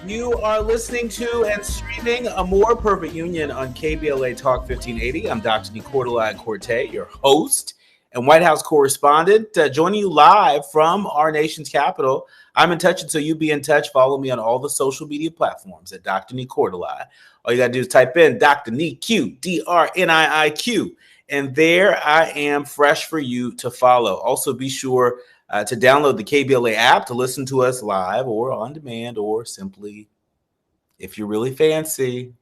You are listening to and streaming A More Perfect Union on KBLA Talk 1580. I'm Dr. Nii-Quartelai Quartey, your host and White House correspondent, joining you live from our nation's capital. I'm in touch, and so you be in touch. Follow me on all the social media platforms at Dr. Nii-Quartelai. All you got to do is type in Dr. Nii-Q, D-R-N-I-I-Q, and there I am fresh for you to follow. Also, be sure to download the KBLA app to listen to us live or on demand, or simply, if you're really fancy,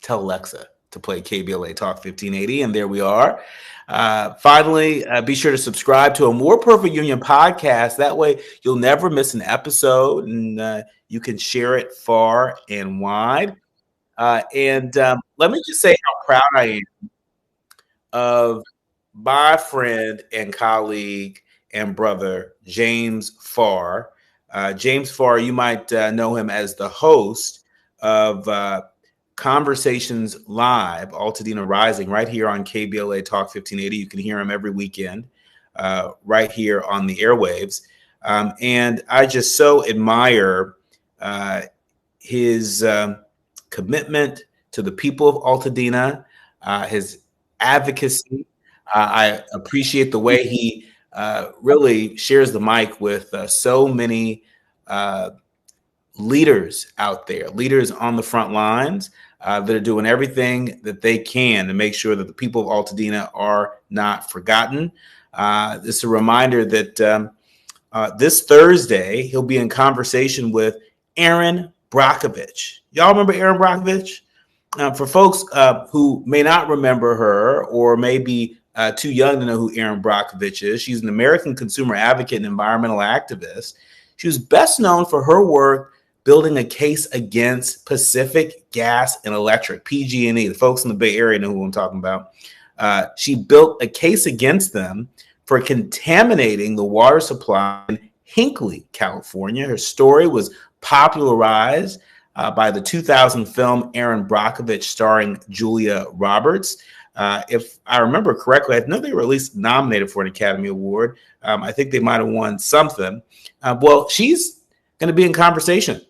tell Alexa to play KBLA Talk 1580, and there we are. Finally, be sure to subscribe to A More Perfect Union podcast. That way, you'll never miss an episode, and you can share it far and wide. And let me just say how proud I am of my friend and colleague and brother, James Farr. James Farr, you might know him as the host of Conversations Live, Altadena Rising, right here on KBLA Talk 1580. You can hear him every weekend right here on the airwaves. And I just so admire his commitment to the people of Altadena, his advocacy. I appreciate the way he really shares the mic with so many leaders out there, leaders on the front lines that are doing everything that they can to make sure that the people of Altadena are not forgotten. This is a reminder that this Thursday, he'll be in conversation with Erin Brockovich. Y'all remember Erin Brockovich? For folks who may not remember her or may be too young to know who Erin Brockovich is, she's an American consumer advocate and environmental activist. She was best known for her work building a case against Pacific Gas and Electric, PG&E. The folks in the Bay Area know who I'm talking about. She built a case against them for contaminating the water supply in Hinckley, California. Her story was popularized by the 2000 film Erin Brockovich, starring Julia Roberts. If I remember correctly, I know they were at least nominated for an Academy Award. I think they might have won something. Well, she's going to be in conversation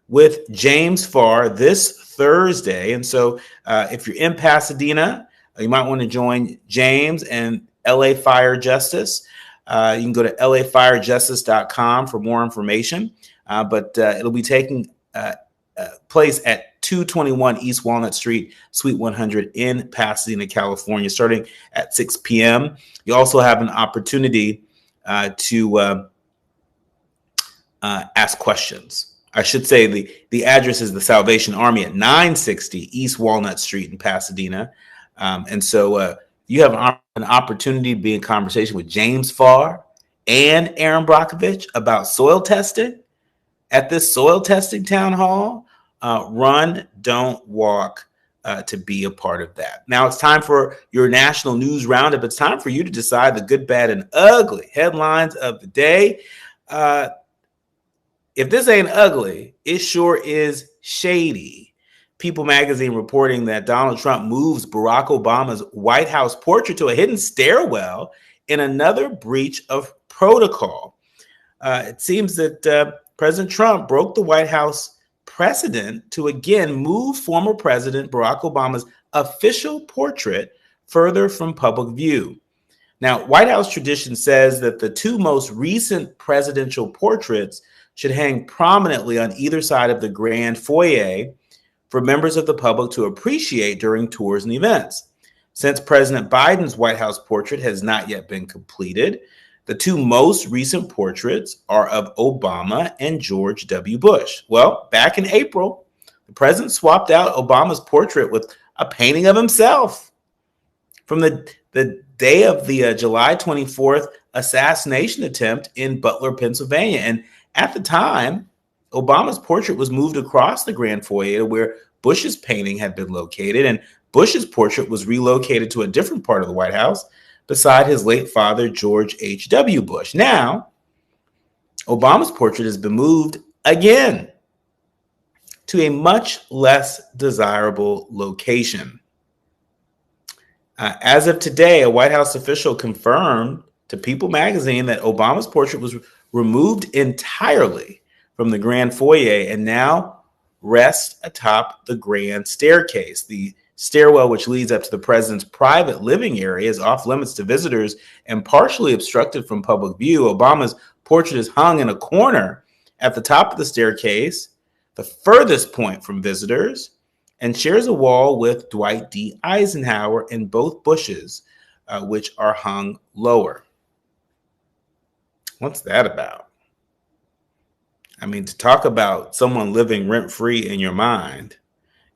with James Farr this Thursday. And so if you're in Pasadena, you might want to join James and LA Fire Justice. You can go to lafirejustice.com for more information. But it'll be taking place at 221 East Walnut Street, Suite 100 in Pasadena, California, starting at 6 p.m. You also have an opportunity to ask questions. I should say the address is the Salvation Army at 960 East Walnut Street in Pasadena. And so you have an opportunity to be in conversation with James Farr and Erin Brockovich about soil testing at this soil testing town hall. Run, don't walk to be a part of that. Now it's time for your national news roundup. It's time for you to decide the good, bad, and ugly headlines of the day. If this ain't ugly, it sure is shady. People magazine reporting that Donald Trump moves Barack Obama's White House portrait to a hidden stairwell in another breach of protocol. It seems that President Trump broke the White House precedent to again move former President Barack Obama's official portrait further from public view. Now, White House tradition says that the two most recent presidential portraits should hang prominently on either side of the grand foyer for members of the public to appreciate during tours and events. Since President Biden's White House portrait has not yet been completed, the two most recent portraits are of Obama and George W. Bush. Well, back in April, the president swapped out Obama's portrait with a painting of himself from the day of the July 24th assassination attempt in Butler, Pennsylvania. And at the time, Obama's portrait was moved across the grand foyer to where Bush's painting had been located, and Bush's portrait was relocated to a different part of the White House beside his late father, George H.W. Bush. Now, Obama's portrait has been moved again to a much less desirable location. As of today, a White House official confirmed to People magazine that Obama's portrait was removed entirely from the grand foyer and now rest atop the grand staircase. The stairwell, which leads up to the president's private living area, is off limits to visitors and partially obstructed from public view. Obama's portrait is hung in a corner at the top of the staircase, the furthest point from visitors, and shares a wall with Dwight D. Eisenhower in both bushes, which are hung lower. What's that about? I mean, to talk about someone living rent-free in your mind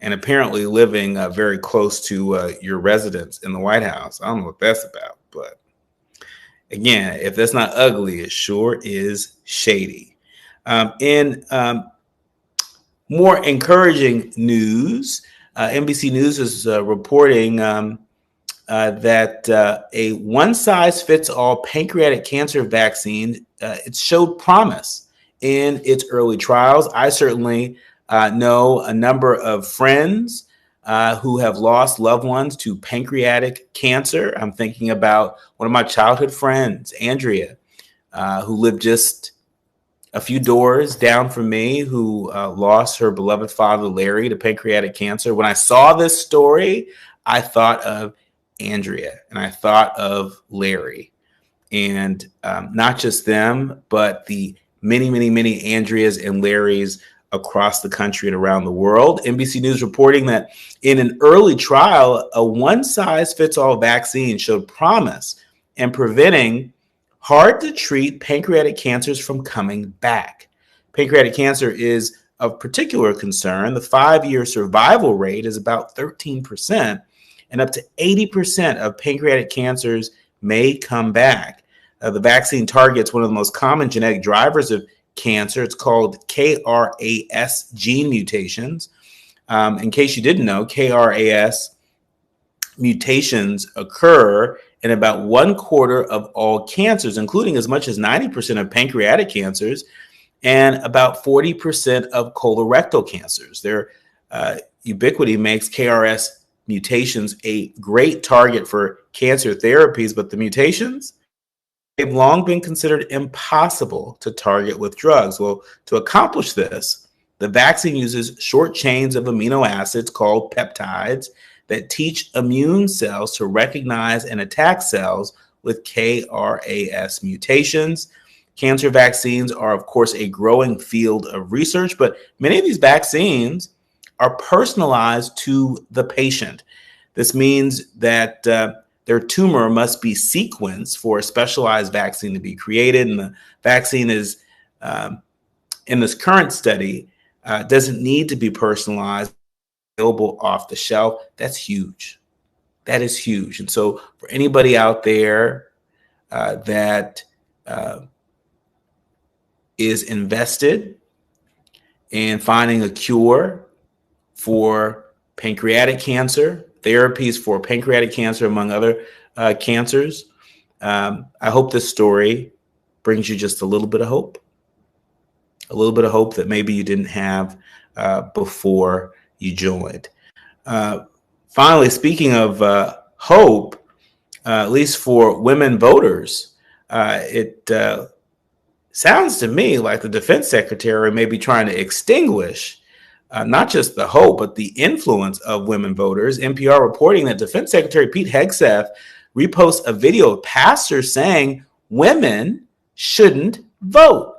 and apparently living very close to your residence in the White House. I don't know what that's about, but again, if that's not ugly, it sure is shady. In more encouraging news, NBC News is reporting that a one-size-fits-all pancreatic cancer vaccine, it showed promise in its early trials. I certainly know a number of friends who have lost loved ones to pancreatic cancer. I'm thinking about one of my childhood friends, Andrea, who lived just a few doors down from me, who lost her beloved father, Larry, to pancreatic cancer. When I saw this story, I thought of Andrea and I thought of Larry, and not just them, but the many, many, many Andreas and Larrys across the country and around the world. NBC News reporting that in an early trial, a one-size-fits-all vaccine showed promise in preventing hard-to-treat pancreatic cancers from coming back. Pancreatic cancer is of particular concern. The 5-year survival rate is about 13%, and up to 80% of pancreatic cancers may come back. The vaccine targets one of the most common genetic drivers of cancer. It's called KRAS gene mutations. In case you didn't know, KRAS mutations occur in about 1/4 of all cancers, including as much as 90% of pancreatic cancers and about 40% of colorectal cancers. Their ubiquity makes KRAS mutations a great target for cancer therapies, but the mutations, they've long been considered impossible to target with drugs. Well, to accomplish this, the vaccine uses short chains of amino acids called peptides that teach immune cells to recognize and attack cells with KRAS mutations. Cancer vaccines are, of course, a growing field of research, but many of these vaccines are personalized to the patient. This means that their tumor must be sequenced for a specialized vaccine to be created. And the vaccine is, in this current study, doesn't need to be personalized, available off the shelf. That's huge. That is huge. And so for anybody out there that is invested in finding a cure for pancreatic cancer, therapies for pancreatic cancer, among other cancers, I hope this story brings you just a little bit of hope that maybe you didn't have before you joined. Finally, speaking of hope, at least for women voters, it sounds to me like the defense secretary may be trying to extinguish not just the hope, but the influence of women voters. NPR reporting that Defense Secretary Pete Hegseth reposts a video of pastors saying women shouldn't vote.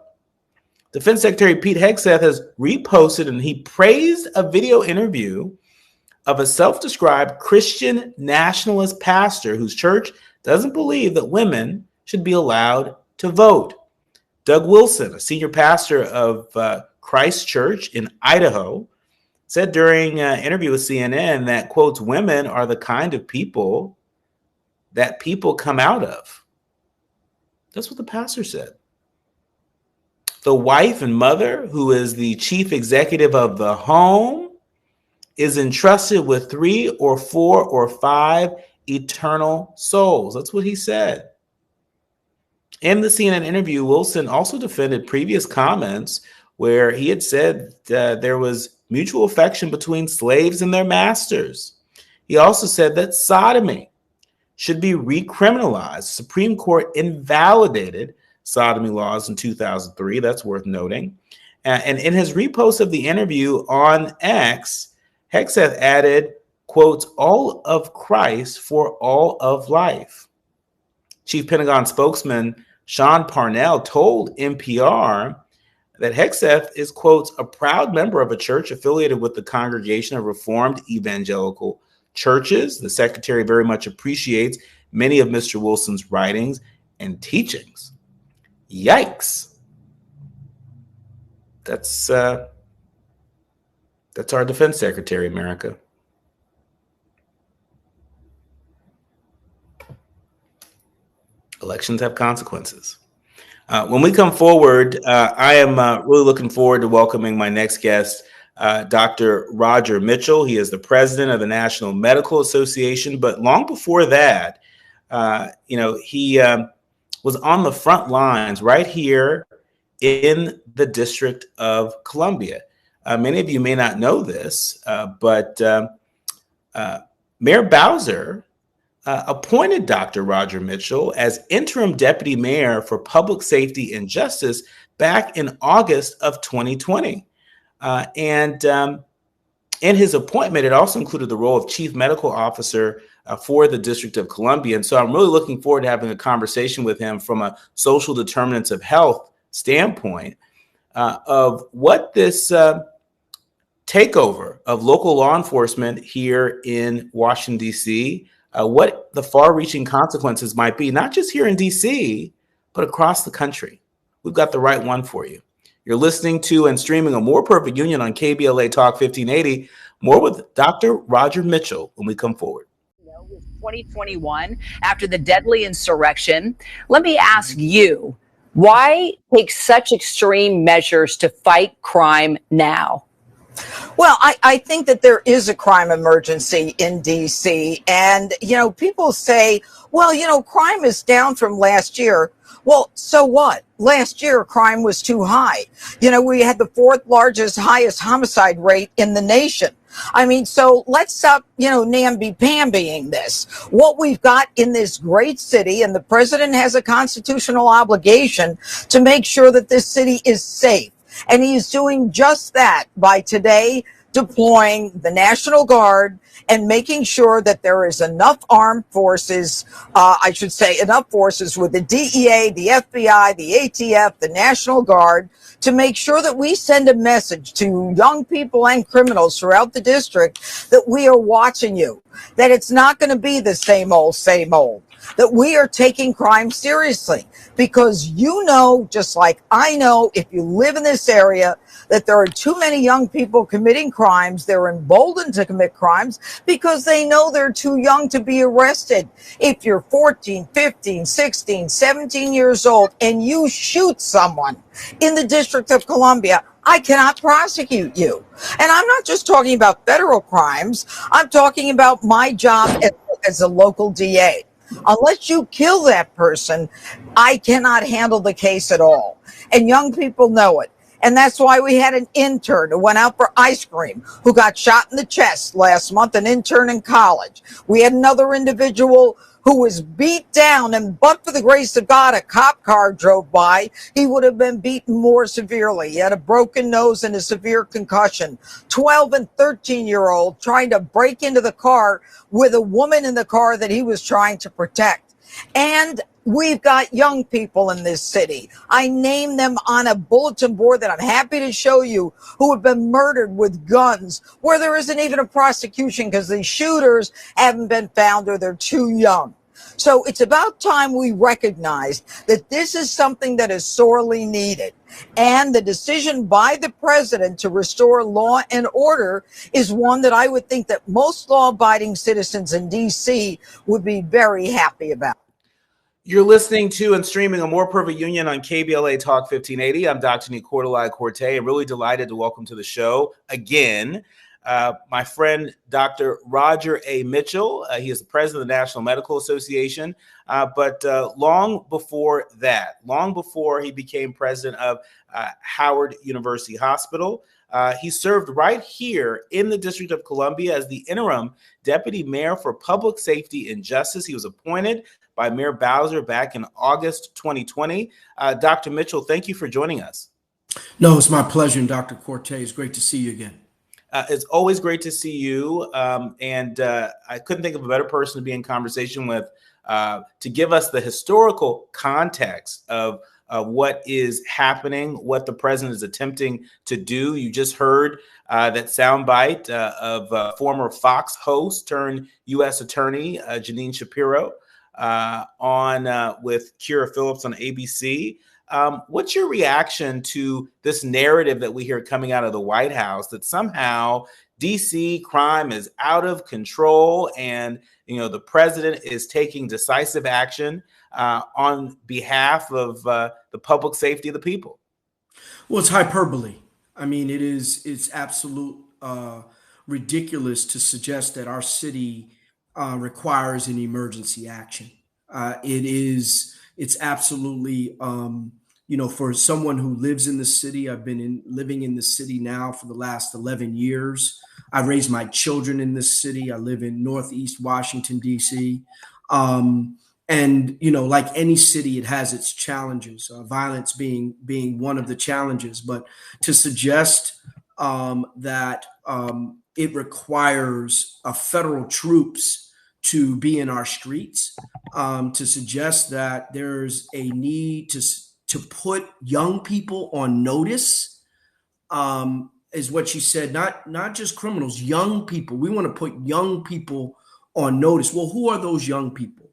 Defense Secretary Pete Hegseth has reposted and he praised a video interview of a self-described Christian nationalist pastor whose church doesn't believe that women should be allowed to vote. Doug Wilson, a senior pastor of Christ Church in Idaho, said during an interview with CNN that, quotes, women are the kind of people that people come out of. That's what the pastor said. The wife and mother, who is the chief executive of the home, is entrusted with 3 or 4 or 5 eternal souls. That's what he said. In the CNN interview, Wilson also defended previous comments where he had said there was mutual affection between slaves and their masters. He also said that sodomy should be recriminalized. The Supreme Court invalidated sodomy laws in 2003. That's worth noting. And in his repost of the interview on X, Hegseth added, quotes, all of Christ for all of life. Chief Pentagon spokesman Sean Parnell told NPR that Hegseth is, quotes, a proud member of a church affiliated with the Congregation of Reformed Evangelical Churches. The secretary very much appreciates many of Mr. Wilson's writings and teachings. Yikes. That's our defense secretary, America. Elections have consequences. When we come forward, I am really looking forward to welcoming my next guest, Dr. Roger Mitchell. He is the president of the National Medical Association. But long before that, he was on the front lines right here in the District of Columbia. Many of you may not know this, but Mayor Bowser appointed Dr. Roger Mitchell as interim deputy mayor for public safety and justice back in August of 2020. And in his appointment, it also included the role of chief medical officer for the District of Columbia. And so I'm really looking forward to having a conversation with him from a social determinants of health standpoint of what this takeover of local law enforcement here in Washington, D.C., what the far-reaching consequences might be, not just here in D.C., but across the country. We've got the right one for you. You're listening to and streaming A More Perfect Union on KBLA Talk 1580. More with Dr. Roger Mitchell when we come forward. 2021, after the deadly insurrection, let me ask you, why take such extreme measures to fight crime now? Well, I think that there is a crime emergency in D.C. And, people say, well, crime is down from last year. Well, so what? Last year, crime was too high. We had the fourth largest, highest homicide rate in the nation. I mean, so let's stop, namby-pambying this. What we've got in this great city, and the president has a constitutional obligation to make sure that this city is safe. And he is doing just that by today deploying the National Guard and making sure that there is enough armed forces, enough forces with the DEA, the FBI, the ATF, the National Guard, to make sure that we send a message to young people and criminals throughout the district that we are watching you, that it's not going to be the same old, that we are taking crime seriously. Because just like I know, if you live in this area, that there are too many young people committing crimes. They're emboldened to commit crimes because they know they're too young to be arrested. If you're 14, 15, 16, 17 years old and you shoot someone in the District of Columbia, I cannot prosecute you. And I'm not just talking about federal crimes. I'm talking about my job as a local DA. Unless you kill that person, I cannot handle the case at all. And young people know it. And that's why we had an intern who went out for ice cream who got shot in the chest last month, an intern in college. We had another individual who was beat down, and but for the grace of God, a cop car drove by, he would have been beaten more severely. He had a broken nose and a severe concussion. 12 and 13-year-old trying to break into the car with a woman in the car that he was trying to protect. And we've got young people in this city. I name them on a bulletin board that I'm happy to show you, who have been murdered with guns where there isn't even a prosecution because the shooters haven't been found or they're too young. So it's about time we recognize that this is something that is sorely needed. And the decision by the president to restore law and order is one that I would think that most law-abiding citizens in D.C. would be very happy about. You're listening to and streaming A More Perfect Union on KBLA Talk 1580. I'm Dr. Nii-Quartelai Quartey. I'm really delighted to welcome to the show again my friend, Dr. Roger A. Mitchell. He is the president of the National Medical Association. But long before that, long before he became president of Howard University Hospital, he served right here in the District of Columbia as the interim deputy mayor for public safety and justice. He was appointed by Mayor Bowser back in August 2020. Dr. Mitchell, thank you for joining us. No, it's my pleasure, and Dr. Quartey, it's great to see you again. It's always great to see you. And I couldn't think of a better person to be in conversation with to give us the historical context of what is happening, what the president is attempting to do. You just heard that soundbite of former Fox host turned U.S. Attorney Jeanine Shapiro on with Kira Phillips on ABC. What's your reaction to this narrative that we hear coming out of the White House that somehow DC crime is out of control and the president is taking decisive action on behalf of the public safety of the people? Well, it's hyperbole. I mean, it's absolute ridiculous to suggest that our city requires an emergency action. It's absolutely, for someone who lives in the city. I've been living in the city now for the last 11 years. I raised my children in this city. I live in Northeast Washington, D.C. And like any city, it has its challenges. Violence being one of the challenges. But to suggest that it requires federal troops to be in our streets, to suggest that there's a need to put young people on notice, is what she said. Not just criminals, young people. We want to put young people on notice. Well, who are those young people?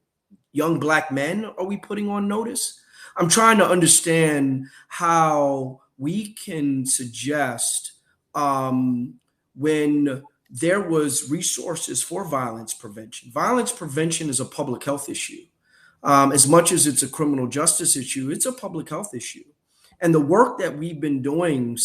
Young Black men are we putting on notice? I'm trying to understand how we can suggest when there was resources for violence prevention. Violence prevention is a public health issue. As much as it's a criminal justice issue, it's a public health issue. And the work that we've been doing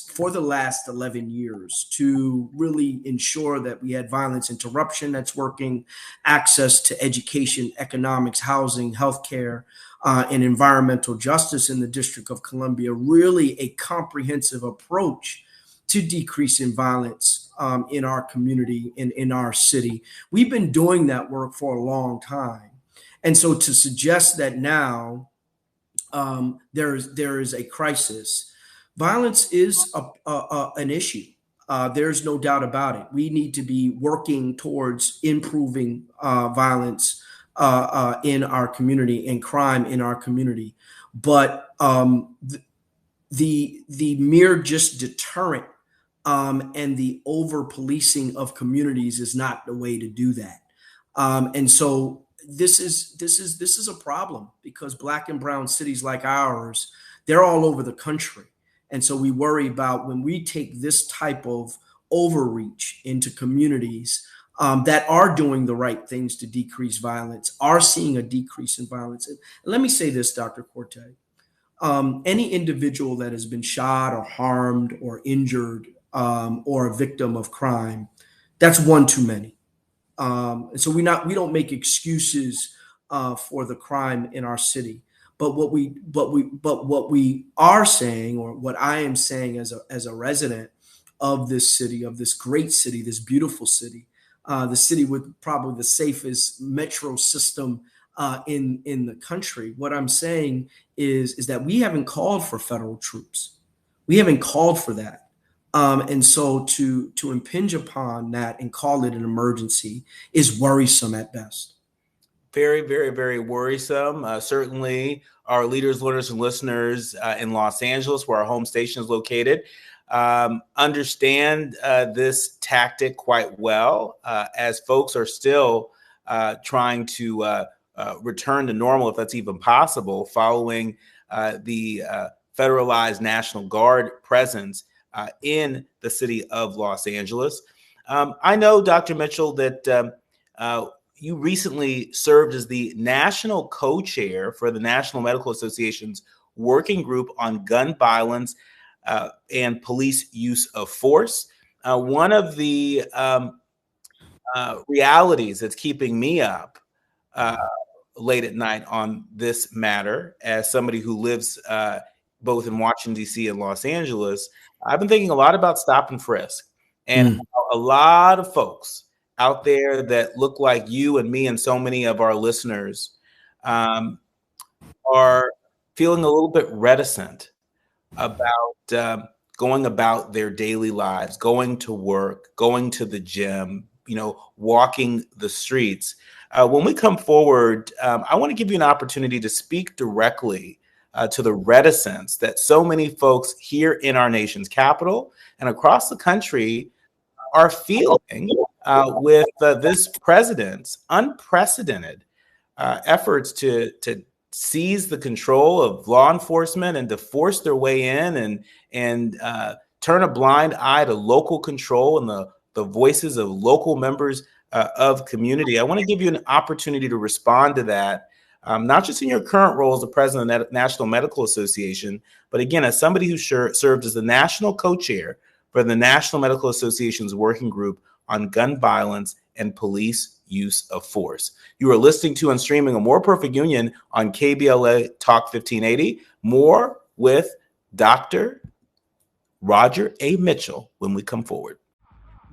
for the last 11 years to really ensure that we had violence interruption that's working, access to education, economics, housing, healthcare, and environmental justice in the District of Columbia, really a comprehensive approach to decreasing violence in our community and in our city. We've been doing that work for a long time. And so to suggest that now there is a crisis, violence is an issue. There's no doubt about it. We need to be working towards improving violence in our community and crime in our community. But the mere just deterrent and the over policing of communities is not the way to do that. And so this is a problem because Black and brown cities like ours, they're all over the country. And so we worry about when we take this type of overreach into communities that are doing the right things to decrease violence, are seeing a decrease in violence. And let me say this, Dr. Quartey. Any individual that has been shot or harmed or injured or a victim of crime, that's one too many. So we don't make excuses for the crime in our city. But what we are saying, or what I am saying as a resident of this city, of this great city, this beautiful city, the city with probably the safest metro system in the country. What I'm saying is that we haven't called for federal troops. We haven't called for that. And so to impinge upon that and call it an emergency is worrisome at best. Very, very, very worrisome. Certainly our leaders, learners, and listeners in Los Angeles, where our home station is located, understand this tactic quite well, as folks are still trying to return to normal, if that's even possible, following the federalized National Guard presence in the city of Los Angeles. I know, Dr. Mitchell, that you recently served as the national co-chair for the National Medical Association's working group on gun violence and police use of force. One of the realities that's keeping me up late at night on this matter, as somebody who lives both in Washington, D.C. and Los Angeles, I've been thinking a lot about stop and frisk, and a lot of folks out there that look like you and me and so many of our listeners are feeling a little bit reticent about going about their daily lives, going to work, going to the gym, walking the streets. When we come forward, I want to give you an opportunity to speak directly to the reticence that so many folks here in our nation's capital and across the country are feeling with this president's unprecedented efforts to seize the control of law enforcement and to force their way in and turn a blind eye to local control and the voices of local members of community. I want to give you an opportunity to respond to that, not just in your current role as the president of the National Medical Association, but again, as somebody who served as the national co-chair for the National Medical Association's working group on gun violence and police use of force. You are listening to and streaming A More Perfect Union on KBLA Talk 1580. More with Dr. Roger A. Mitchell when we come forward.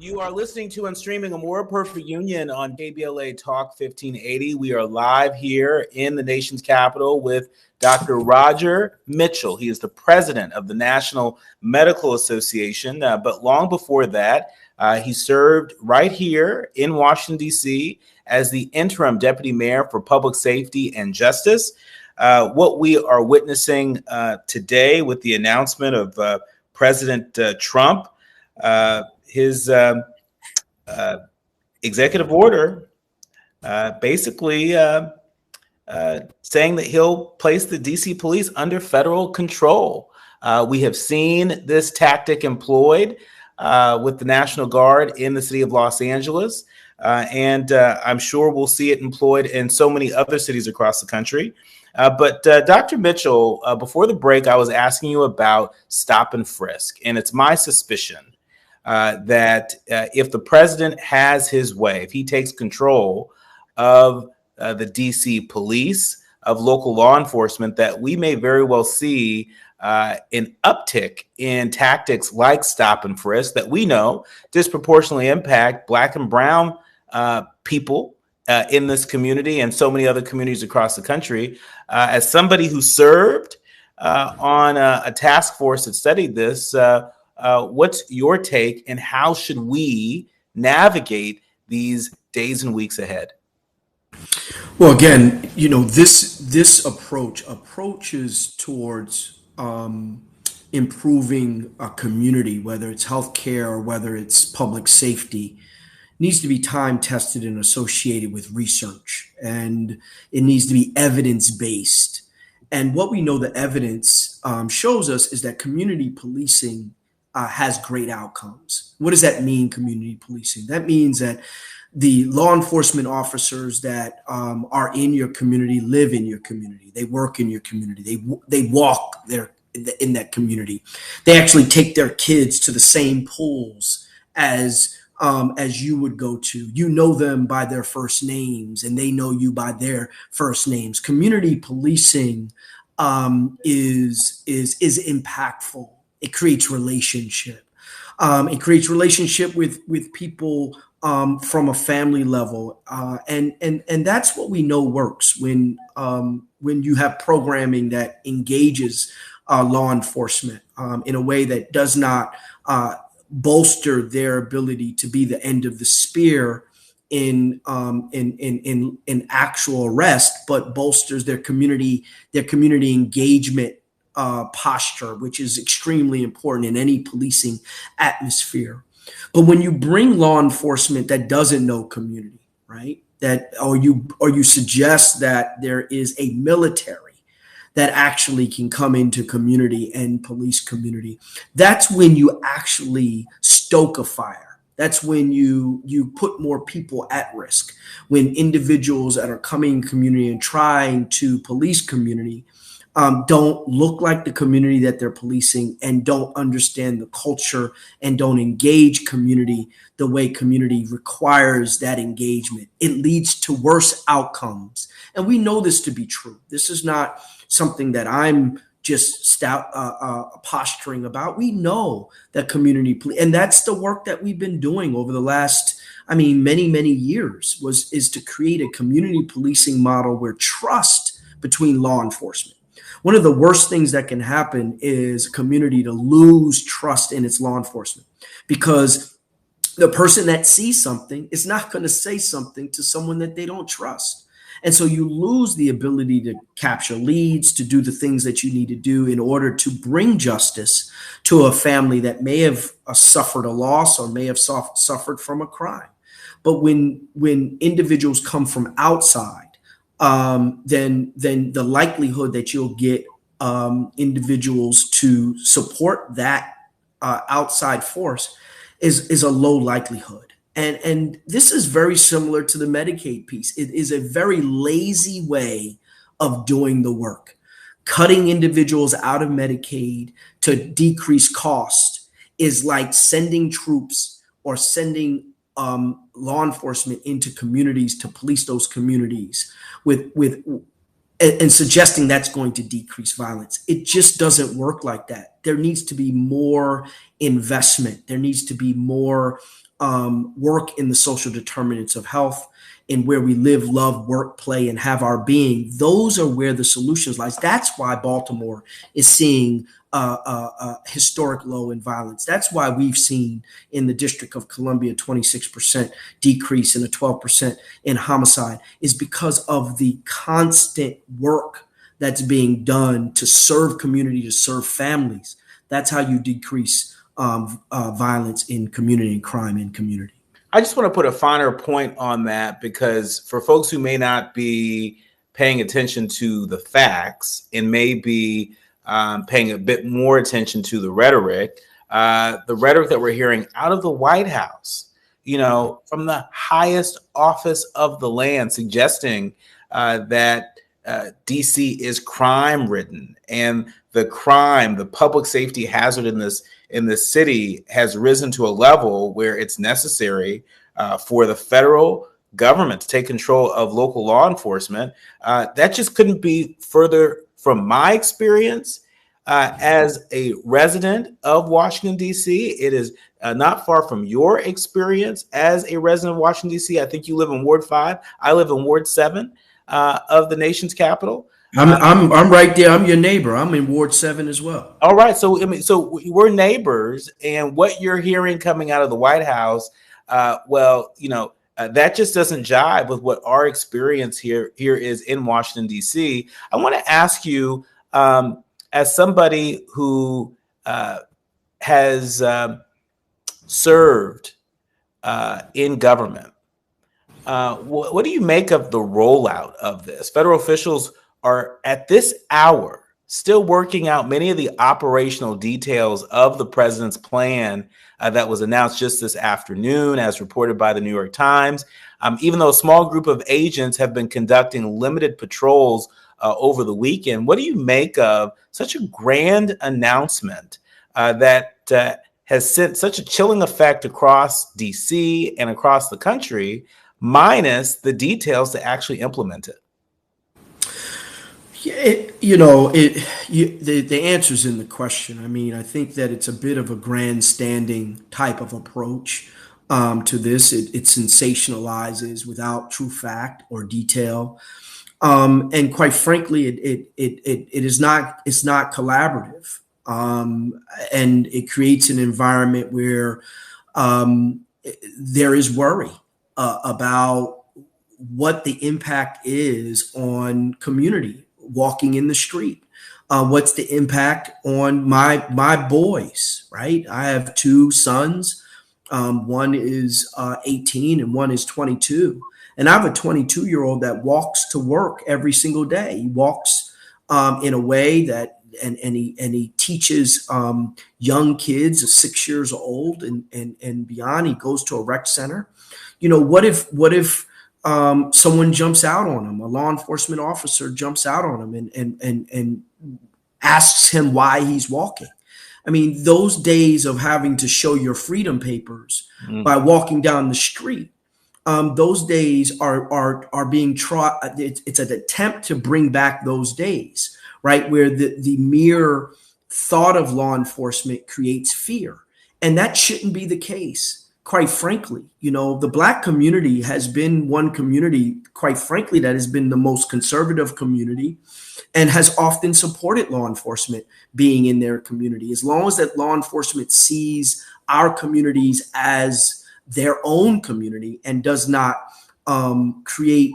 You are listening to and streaming A More Perfect Union on KBLA Talk 1580. We are live here in the nation's capital with Dr. Roger Mitchell. He is the president of the National Medical Association, but long before that, he served right here in Washington, D.C. as the interim deputy mayor for public safety and justice. What we are witnessing today with the announcement of President Trump, his executive order basically saying that he'll place the DC police under federal control. We have seen this tactic employed with the National Guard in the city of Los Angeles. And I'm sure we'll see it employed in so many other cities across the country. But Dr. Mitchell, before the break, I was asking you about stop and frisk. And it's my suspicion that if the president has his way, if he takes control of the DC police, of local law enforcement, that we may very well see an uptick in tactics like stop and frisk that we know disproportionately impact Black and brown people in this community and so many other communities across the country. As somebody who served on a task force that studied this, what's your take, and how should we navigate these days and weeks ahead? Well, again, this approaches towards improving a community, whether it's healthcare or whether it's public safety, needs to be time tested and associated with research, and it needs to be evidence based. And what we know the evidence shows us is that community policing has great outcomes. What does that mean, community policing? That means that the law enforcement officers that are in your community live in your community. They work in your community. They walk there in that community. They actually take their kids to the same pools as you would go to. You know them by their first names, and they know you by their first names. Community policing is impactful. It creates relationship. It creates relationship with people from a family level, and that's what we know works when you have programming that engages law enforcement in a way that does not bolster their ability to be the end of the spear in actual arrest, but bolsters their community engagement posture, which is extremely important in any policing atmosphere. But when you bring law enforcement that doesn't know community, right? Or you suggest that there is a military that actually can come into community and police community, that's when you actually stoke a fire. That's when you put more people at risk. When individuals that are coming in community and trying to police community don't look like the community that they're policing, and don't understand the culture, and don't engage community the way community requires that engagement, it leads to worse outcomes. And we know this to be true. This is not something that I'm just posturing about. We know that community, and that's the work that we've been doing over the last, many years, is to create a community policing model where trust between law enforcement, One of the worst things that can happen is a community to lose trust in its law enforcement, because the person that sees something is not going to say something to someone that they don't trust. And so you lose the ability to capture leads, to do the things that you need to do in order to bring justice to a family that may have suffered a loss or may have suffered from a crime. But when individuals come from outside, then the likelihood that you'll get individuals to support that outside force is a low likelihood. And this is very similar to the Medicaid piece. It is a very lazy way of doing the work. Cutting individuals out of Medicaid to decrease cost is like sending troops or sending law enforcement into communities to police those communities and suggesting that's going to decrease violence. It just doesn't work like that. There needs to be more investment. There needs to be more work in the social determinants of health, in where we live, love, work, play, and have our being. Those are where the solutions lies. That's why Baltimore is seeing historic low in violence. That's why we've seen in the District of Columbia 26% decrease and a 12% in homicide, is because of the constant work that's being done to serve community, to serve families. That's how you decrease violence in community and crime in community. I just want to put a finer point on that, because for folks who may not be paying attention to the facts and may be paying a bit more attention to the rhetoric that we're hearing out of the White House, from the highest office of the land, suggesting that DC is crime ridden, and the public safety hazard in this city has risen to a level where it's necessary for the federal government to take control of local law enforcement. That just couldn't be further from my experience as a resident of Washington, D.C. It is not far from your experience as a resident of Washington, D.C. I think you live in Ward 5. I live in Ward 7 of the nation's capital. I'm right there. I'm your neighbor. I'm in Ward 7 as well. All right. So we're neighbors, and what you're hearing coming out of the White House, that just doesn't jive with what our experience here is in Washington, D.C. I want to ask you, as somebody who has served in government, what do you make of the rollout of this? Federal officials are at this hour still working out many of the operational details of the president's plan that was announced just this afternoon, as reported by the New York Times. Even though a small group of agents have been conducting limited patrols over the weekend, what do you make of such a grand announcement that has sent such a chilling effect across DC and across the country, minus the details to actually implement it? The answer's in the question. I mean, I think that it's a bit of a grandstanding type of approach to this. It sensationalizes without true fact or detail, and quite frankly, it's not collaborative, and it creates an environment where there is worry about what the impact is on community walking in the street. What's the impact on my boys, right? I have two sons. One is 18 and one is 22. And I have a 22-year-old that walks to work every single day. He walks in a way that, and he teaches young kids, 6 years old and beyond. He goes to a rec center. What if someone jumps out on him, a law enforcement officer jumps out on him and asks him why he's walking? I mean, those days of having to show your freedom papers by walking down the street, those days are being tried. It's an attempt to bring back those days, right? Where the mere thought of law enforcement creates fear. And that shouldn't be the case. quite frankly, the Black community has been one community, quite frankly, that has been the most conservative community and has often supported law enforcement being in their community. As long as that law enforcement sees our communities as their own community and does not create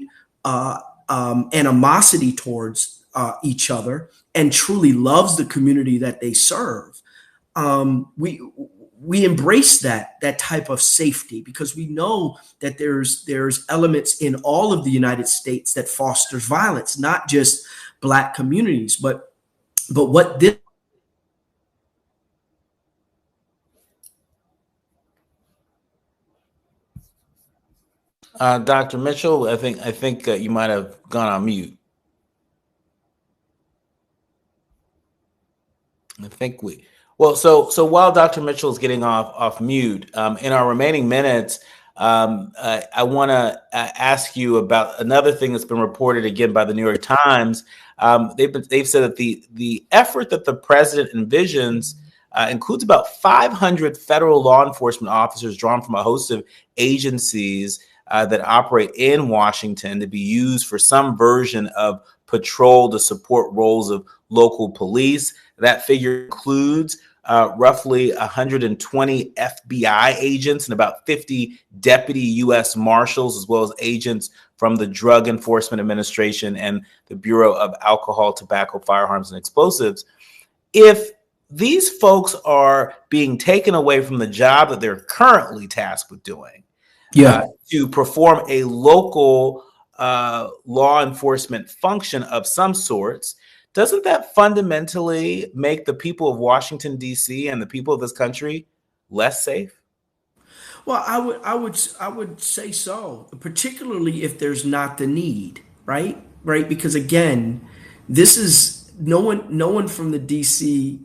animosity towards each other and truly loves the community that they serve, we embrace that type of safety, because we know that there's elements in all of the United States that fosters violence, not just Black communities, but what this Dr. Mitchell, I think you might have gone on mute. I think so while Dr. Mitchell is getting off mute, in our remaining minutes, I want to ask you about another thing that's been reported again by the New York Times. They've said that the effort that the president envisions includes about 500 federal law enforcement officers drawn from a host of agencies that operate in Washington to be used for some version of patrol to support roles of local police. That figure includes roughly 120 FBI agents and about 50 deputy U.S. Marshals, as well as agents from the Drug Enforcement Administration and the Bureau of Alcohol, Tobacco, Firearms, and Explosives. If these folks are being taken away from the job that they're currently tasked with doing, to perform a local law enforcement function of some sorts, doesn't that fundamentally make the people of Washington, D.C. and the people of this country less safe? Well, I would say so, particularly if there's not the need, right? Because again, this is no one from the D.C.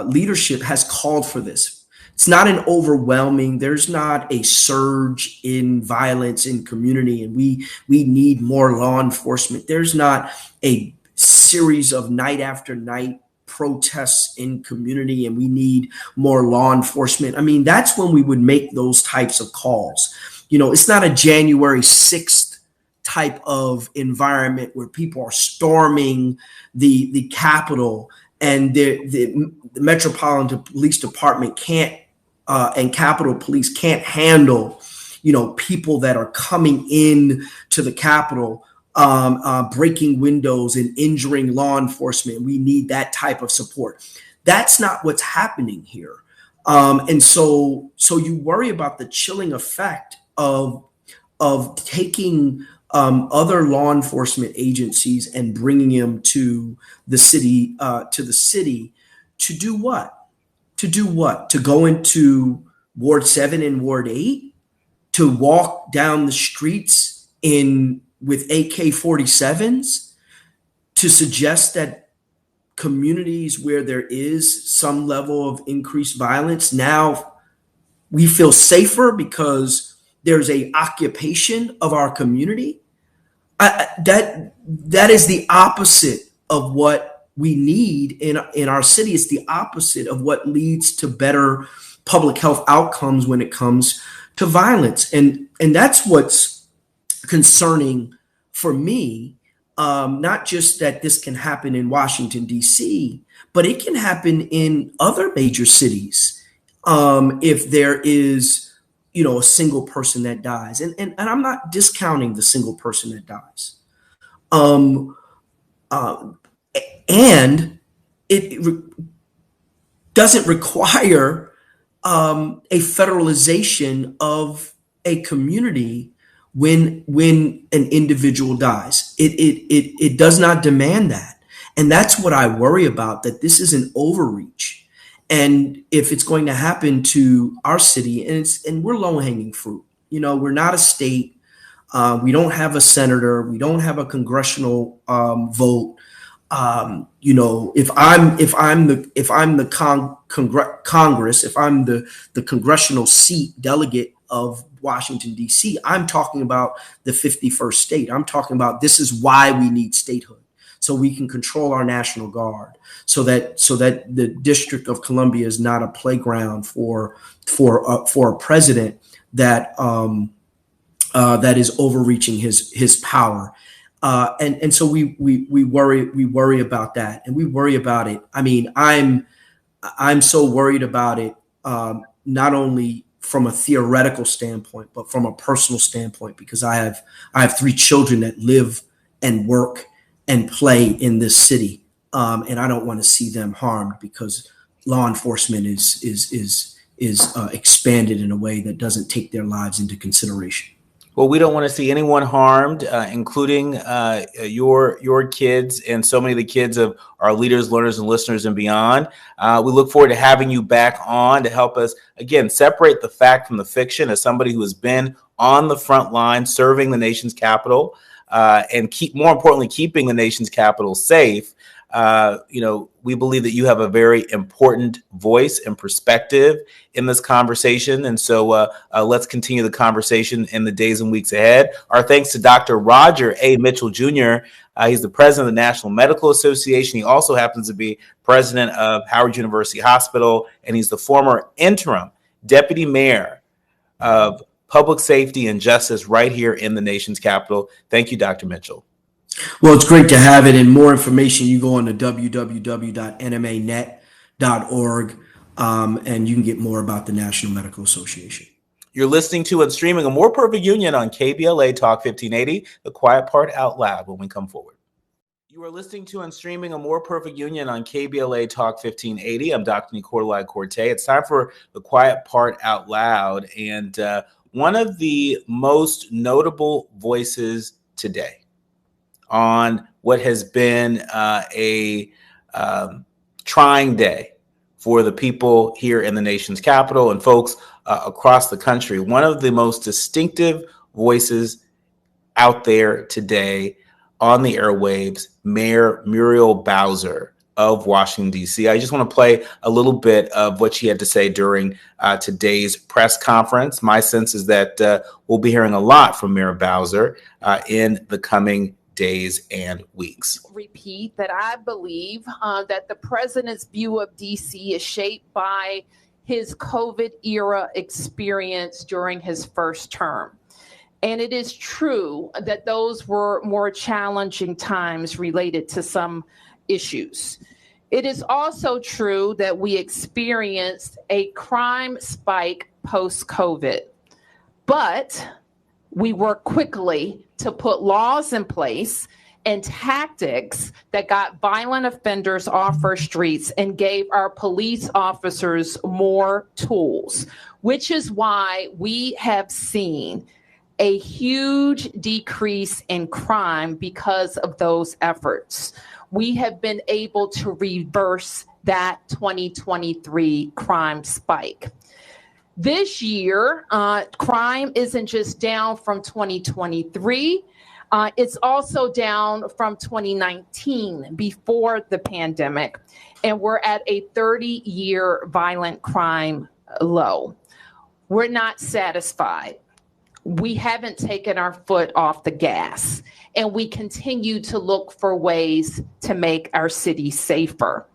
Leadership has called for this. It's not an overwhelming, there's not a surge in violence in community and we need more law enforcement. There's not a series of night after night protests in community and we need more law enforcement. I mean, that's when we would make those types of calls. It's not a January 6th type of environment where people are storming the Capitol and the Metropolitan Police Department can't and Capitol Police can't handle, people that are coming in to the Capitol, breaking windows and injuring law enforcement. We need that type of support. That's not what's happening here. And so you worry about the chilling effect of taking other law enforcement agencies and bringing them to the city, to do what? To go into Ward 7 and Ward 8, to walk down the streets with AK-47s, to suggest that communities where there is some level of increased violence, now we feel safer because there's a occupation of our community. That is the opposite of what we need in our city. It's the opposite of what leads to better public health outcomes when it comes to violence. And that's what's concerning for me, not just that this can happen in Washington, D.C., but it can happen in other major cities if there is, a single person that dies. And I'm not discounting the single person that dies. And it doesn't require a federalization of a community when an individual dies. It does not demand that. And that's what I worry about, that this is an overreach. And if it's going to happen to our city, and we're low-hanging fruit, we're not a state. We don't have a senator. We don't have a congressional vote. If I'm the Congress, if I'm the congressional seat delegate of Washington, D.C., I'm talking about the 51st state. I'm talking about this is why we need statehood. so we can control our National Guard, so that the District of Columbia is not a playground for a president that that is overreaching his power. And so we worry about that, and we worry about it. I mean, I'm so worried about it, not only from a theoretical standpoint, but from a personal standpoint, because I have 3 children that live and work and play in this city, and I don't want to see them harmed because law enforcement is expanded in a way that doesn't take their lives into consideration. Well, we don't want to see anyone harmed, including your kids and so many of the kids of our leaders, learners, and listeners and beyond. We look forward to having you back on to help us, again, separate the fact from the fiction as somebody who has been on the front line serving the nation's capital and more importantly, keeping the nation's capital safe. We believe that you have a very important voice and perspective in this conversation. And so let's continue the conversation in the days and weeks ahead. Our thanks to Dr. Roger A. Mitchell Jr. He's the president of the National Medical Association. He also happens to be president of Howard University Hospital, and he's the former interim deputy mayor of public safety and justice right here in the nation's capital. Thank you, Dr. Mitchell. Well, it's great to have it. And more information, you go on to www.nmanet.org, and you can get more about the National Medical Association. You're listening to and streaming A More Perfect Union on KBLA Talk 1580, the quiet part out loud when we come forward. You are listening to and streaming A More Perfect Union on KBLA Talk 1580. I'm Dr. Nii-Quartelai Quartey. It's time for the quiet part out loud. And one of the most notable voices today on what has been a trying day for the people here in the nation's capital and folks across the country. One of the most distinctive voices out there today on the airwaves, Mayor Muriel Bowser of Washington, D.C. I just want to play a little bit of what she had to say during today's press conference. My sense is that we'll be hearing a lot from Mayor Bowser in the coming days and weeks. Repeat that I believe that the president's view of DC is shaped by his COVID era experience during his first term. And it is true that those were more challenging times related to some issues. It is also true that we experienced a crime spike post-COVID, but we worked quickly to put laws in place and tactics that got violent offenders off our streets and gave our police officers more tools, which is why we have seen a huge decrease in crime because of those efforts. We have been able to reverse that 2023 crime spike. This year, crime isn't just down from 2023, it's also down from 2019, before the pandemic, and we're at a 30-year violent crime low. We're not satisfied. We haven't taken our foot off the gas, and we continue to look for ways to make our city safer.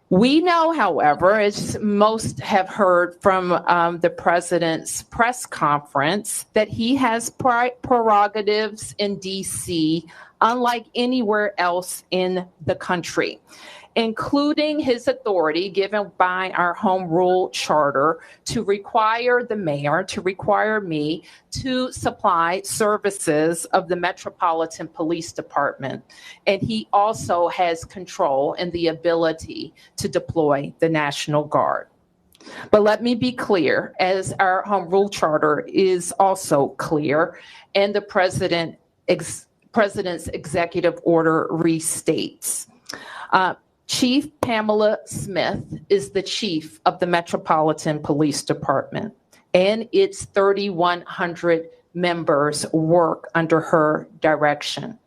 We know, however, as most have heard from the president's press conference, that he has prerogatives in DC, unlike anywhere else in the country, including his authority given by our home rule charter to require the mayor, to require me to supply services of the Metropolitan Police Department. And he also has control and the ability to deploy the National Guard. But let me be clear, as our home rule charter is also clear, and the president's executive order restates. Chief Pamela Smith is the chief of the Metropolitan Police Department, and its 3,100 members work under her direction.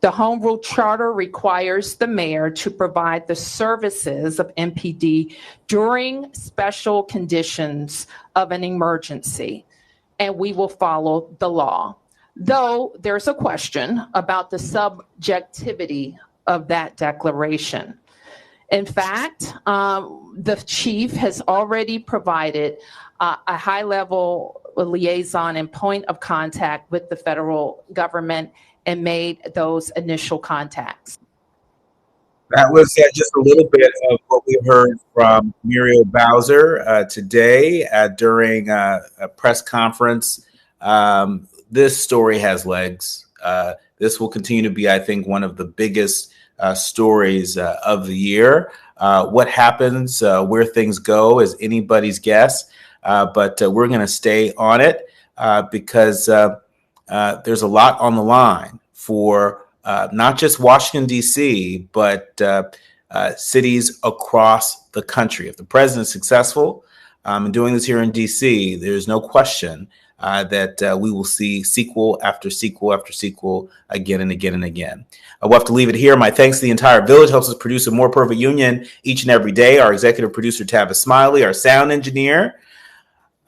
The Home Rule Charter requires the mayor to provide the services of MPD during special conditions of an emergency, and we will follow the law. though there's a question about the subjectivity of that declaration. In fact, the chief has already provided a high-level liaison and point of contact with the federal government and made those initial contacts. That was just a little bit of what we heard from Muriel Bowser today during a press conference. This story has legs. This will continue to be, I think, one of the biggest stories of the year. What happens, where things go is anybody's guess, but we're going to stay on it because there's a lot on the line for not just Washington, D.C., but cities across the country. If the president is successful in doing this here in D.C., there's no question that we will see sequel after sequel after sequel again and again and again. We'll have to leave it here. My thanks to the entire village. Helps us produce a more perfect union each and every day. Our executive producer, Tavis Smiley, our sound engineer,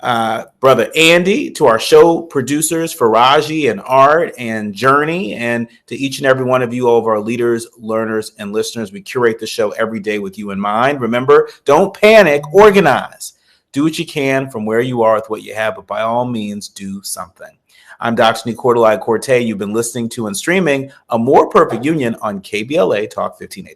Brother Andy, to our show producers, Faraji and Art and Journey, and to each and every one of you, all of our leaders, learners, and listeners. We curate the show every day with you in mind. Remember, don't panic, organize. Do what you can from where you are with what you have, but by all means, do something. I'm Dr. Nii-Quartelai Quartey. You've been listening to and streaming A More Perfect Union on KBLA Talk 1580.